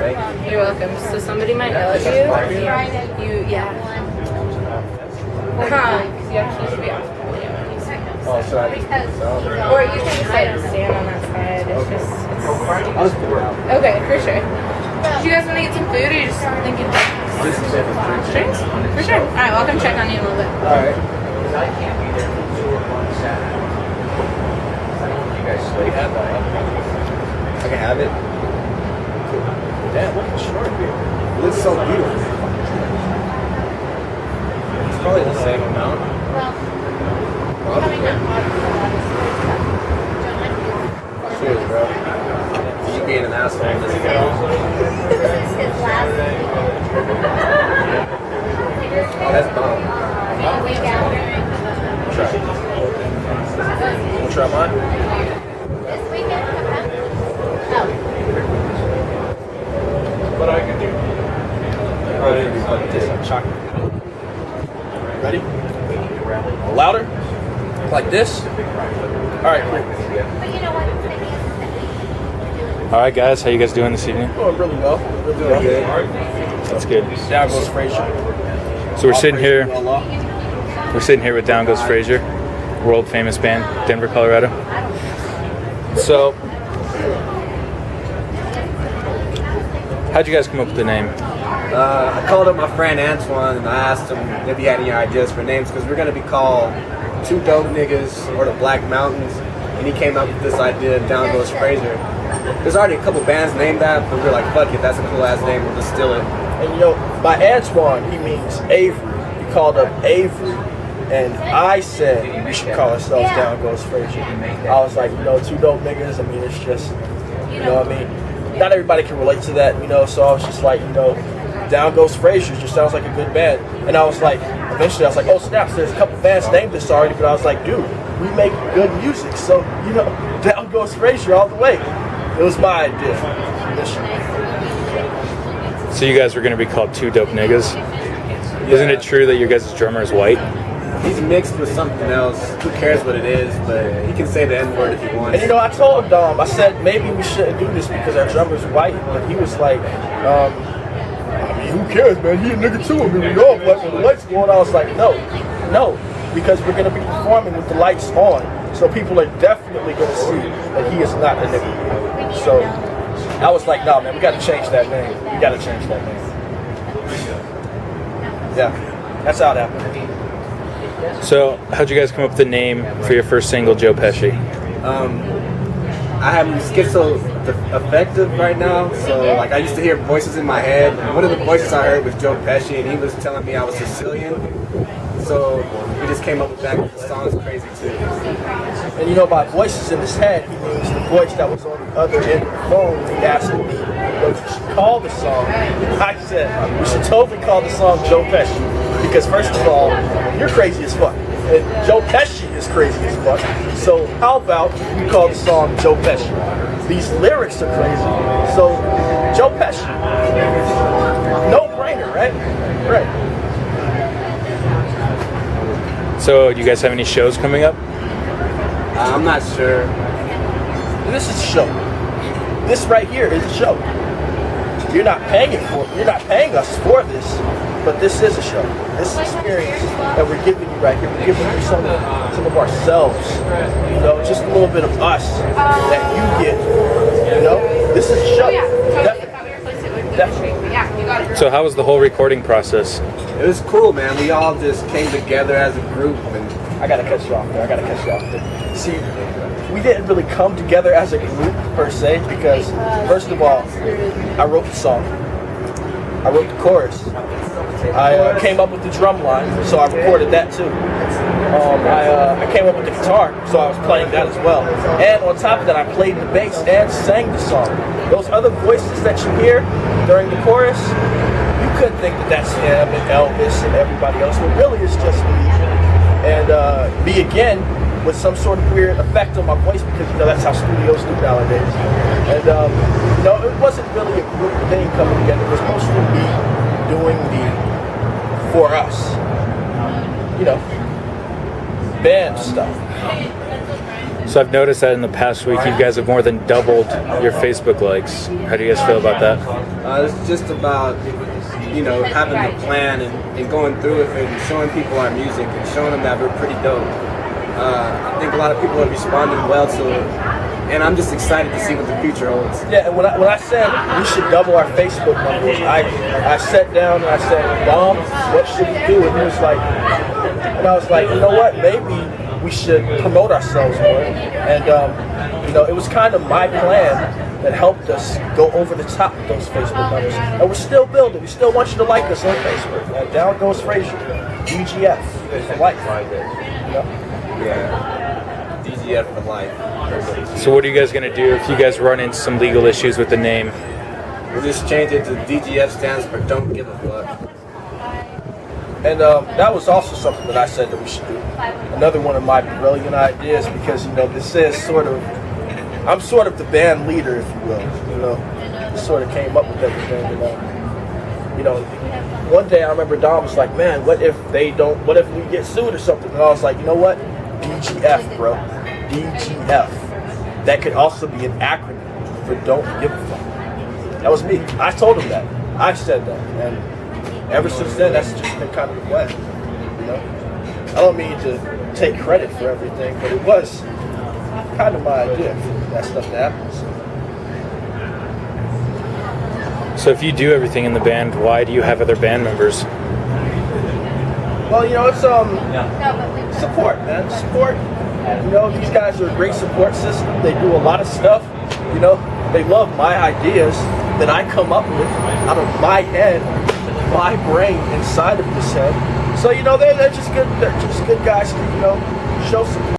Thank you. You're welcome. So somebody might know you. Yeah. Yeah, he should be off. Oh, should I just Or you can just like stand on that side. It's just. I'll just figure it out. Okay, for sure. Do you guys want to get some food, or you just thinking drinks? For sure. All right, well, I'll come check on you in a little bit. All right. I can have it. Damn, look at the short here. It looks so beautiful. It's probably the same amount. Cheers, bro. You being an asshole in this game. Oh, that's Dom. Try. Try mine? What I can do? This chocolate. Ready? Louder? Like this? Alright, cool. Alright guys, how you guys doing this evening? Doing really well. Doing good. That's good. Down Goes Frazier. So we're sitting here with Down Goes Frazier, world famous band, Denver, Colorado. So how'd you guys come up with the name? I called up my friend Antoine and I asked him if he had any ideas for names because we're going to be called Two Dope Niggas or the Black Mountains, and he came up with this idea, Down Goes Frazier. There's already a couple bands named that, but we're like, fuck it, that's a cool ass name, we'll just steal it. And you know, by Antoine, he means Avery. He called up Avery, and I said we should call ourselves Down Goes Frazier. I was like, you know, Two Dope Niggas, I mean, it's just, you know what I mean? Not everybody can relate to that, you know, so I was just like, you know, Down Goes Frazier just sounds like a good band. And I was like, eventually I was like, oh snaps, there's a couple bands named this already, but I was like, dude, we make good music, so, you know, Down Goes Frazier all the way. It was my idea. So you guys were going to be called Two Dope Niggas? Yeah. Isn't it true that your guys' drummer is white? He's mixed with something else. Who cares what it is, but he can say the N-word if he wants. And you know, I told Dom, I said, maybe we shouldn't do this because our drummer's white, but he was like, I mean, who cares, man? He a nigga too. I mean, we all black when the lights go on. I was like, no, because we're going to be performing with the lights on, so people are definitely going to see that he is not a nigga. So I was like, no, man, we got to change that name. We got to change that name. Yeah, that's how it happened. So how'd you guys come up with the name for your first single, Joe Pesci? I have schizoaffective right now, so like I used to hear voices in my head. One of the voices I heard was Joe Pesci, and he was telling me I was Sicilian. So we just came up with that. The song's crazy too. And you know, by voices in his head, he means the voice that was on the other end of the phone when he asked me, what you should call the song. I said, we should totally call the song Joe Pesci. Because first of all, you're crazy as fuck. And Joe Pesci is crazy as fuck. So how about we call the song Joe Pesci? These lyrics are crazy. So Joe Pesci. No brainer, right? Right. So do you guys have any shows coming up? I'm not sure. This is a show. This right here is a show. You're not paying us for this, but this is a show. This experience that we're giving you right here, we're giving you some of ourselves. You know, just a little bit of us that you get. You know, this is a show. Definitely. So how was the whole recording process? It was cool, man. We all just came together as a group, and I gotta cut you off there. See, we didn't really come together as a group per se because, first of all, I wrote the song. I wrote the chorus. I came up with the drum line, so I recorded that too. I came up with the guitar, so I was playing that as well. And on top of that, I played the bass and sang the song. Those other voices that you hear during the chorus, you could think that that's him and Elvis and everybody else, but really it's just me. And me again with some sort of weird effect on my voice because, you know, that's how studios do nowadays. And, you know, it wasn't really a group thing coming together. It was mostly me doing the for us, you know, band stuff. So I've noticed that in the past week, you guys have more than doubled your Facebook likes. How do you guys feel about that? It's just about, having the plan and going through it and showing people our music and showing them that we're pretty dope. I think a lot of people are responding well to it, and I'm just excited to see what the future holds. Yeah, and when I said we should double our Facebook numbers, I sat down and I said, Dom, what should we do? And he was like, and I was like, you know what? Maybe we should promote ourselves more. And it was kind of my plan that helped us go over the top with those Facebook numbers. And we're still building. We still want you to like us on Facebook. Down Goes Frazier, D.G.F for life. Yeah, D.G.F for life. So what are you guys going to do if you guys run into some legal issues with the name? We'll just change it to D.G.F stands for Don't Give a Fuck. And that was also something that I said that we should do. Another one of my brilliant ideas, because this is I'm sort of the band leader, if you will. Just sort of came up with everything. One day I remember Dom was like, "Man, what if we get sued or something?" And I was like, "You know what? D.G.F, bro, D.G.F. That could also be an acronym for Don't Give a Fuck." That was me. I told him that. I said that, and ever since then, that's just been kind of the plan. I don't mean to take credit for everything, but it was kind of my idea for that stuff to happen. So if you do everything in the band, why do you have other band members? Well, it's support, man. Support. These guys are a great support system. They do a lot of stuff. They love my ideas that I come up with out of my head, my brain inside of this head. So they're just good. They're just good guys to show support.